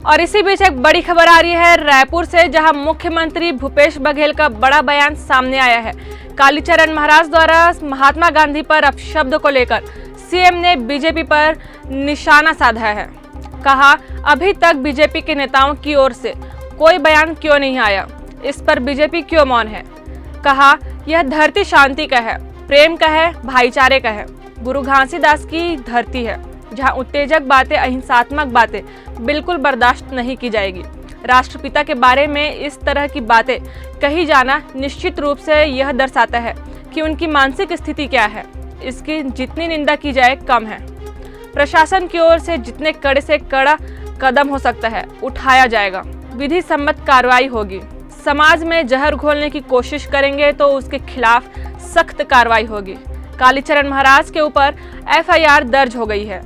और इसी बीच एक बड़ी खबर आ रही है रायपुर से, जहां मुख्यमंत्री भूपेश बघेल का बड़ा बयान सामने आया है। कालीचरण महाराज द्वारा महात्मा गांधी पर अपशब्द को लेकर सीएम ने बीजेपी पर निशाना साधा है। कहा, अभी तक बीजेपी के नेताओं की ओर से कोई बयान क्यों नहीं आया, इस पर बीजेपी क्यों मौन है। कहा, यह धरती शांति का है, प्रेम का है, भाईचारे का है। गुरु घासीदास की धरती है, जहां उत्तेजक बातें, अहिंसात्मक बातें बिल्कुल बर्दाश्त नहीं की जाएगी। राष्ट्रपिता के बारे में इस तरह की बातें कही जाना निश्चित रूप से यह दर्शाता है कि उनकी मानसिक स्थिति क्या है। इसकी जितनी निंदा की जाए कम है। प्रशासन की ओर से जितने कड़े से कड़ा कदम हो सकता है उठाया जाएगा। विधि सम्मत कार्रवाई होगी। समाज में जहर घोलने की कोशिश करेंगे तो उसके खिलाफ सख्त कार्रवाई होगी। कालीचरण महाराज के ऊपर एफआईआर दर्ज हो गई है।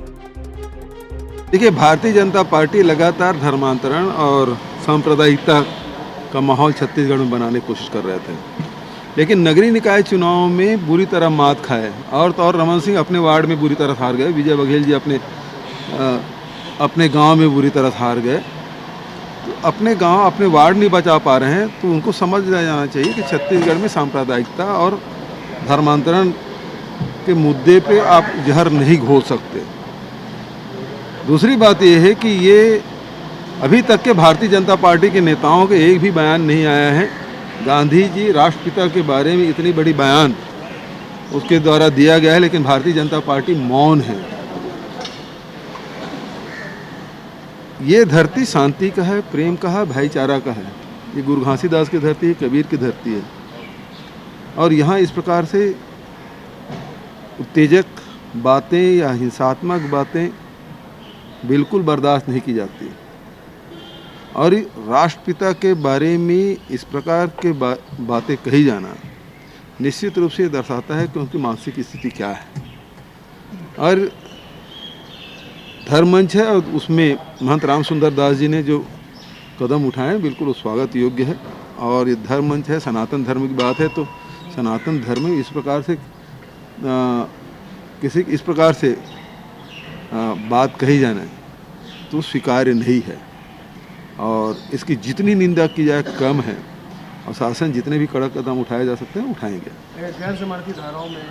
देखिए, भारतीय जनता पार्टी लगातार धर्मांतरण और सांप्रदायिकता का माहौल छत्तीसगढ़ में बनाने की कोशिश कर रहे थे, लेकिन नगरीय निकाय चुनाव में बुरी तरह मात खाए। और तो और रमन सिंह अपने वार्ड में बुरी तरह हार गए, विजय बघेल जी अपने गांव में बुरी तरह हार गए। तो अपने गांव, अपने वार्ड नहीं बचा पा रहे हैं, तो उनको समझ जाना चाहिए कि छत्तीसगढ़ में सांप्रदायिकता और धर्मांतरण के मुद्दे पे आप जहर नहीं घोल सकते। दूसरी बात यह है कि ये अभी तक के भारतीय जनता पार्टी के नेताओं के एक भी बयान नहीं आया है। गांधी जी राष्ट्रपिता के बारे में इतनी बड़ी बयान उसके द्वारा दिया गया है, लेकिन भारतीय जनता पार्टी मौन है। ये धरती शांति का है, प्रेम का है, भाईचारा का है। ये गुरु घासीदास की धरती है, कबीर की धरती है। और यहाँ इस प्रकार से उत्तेजक बातें या हिंसात्मक बातें बिल्कुल बर्दाश्त नहीं की जाती। और राष्ट्रपिता के बारे में इस प्रकार के बातें कही जाना निश्चित रूप से दर्शाता है कि उनकी मानसिक स्थिति क्या है। और धर्म मंच है, और उसमें महंत राम सुंदर दास जी ने जो कदम उठाए बिल्कुल स्वागत योग्य है। और ये धर्म मंच है, सनातन धर्म की बात है, तो सनातन धर्म में इस प्रकार से इस प्रकार से बात कही जाना तो स्वीकार्य नहीं है। और इसकी जितनी निंदा की जाए कम है, और शासन जितने भी कड़क कदम उठाए जा सकते हैं उठाएंगे। गैर जमानती धाराओं में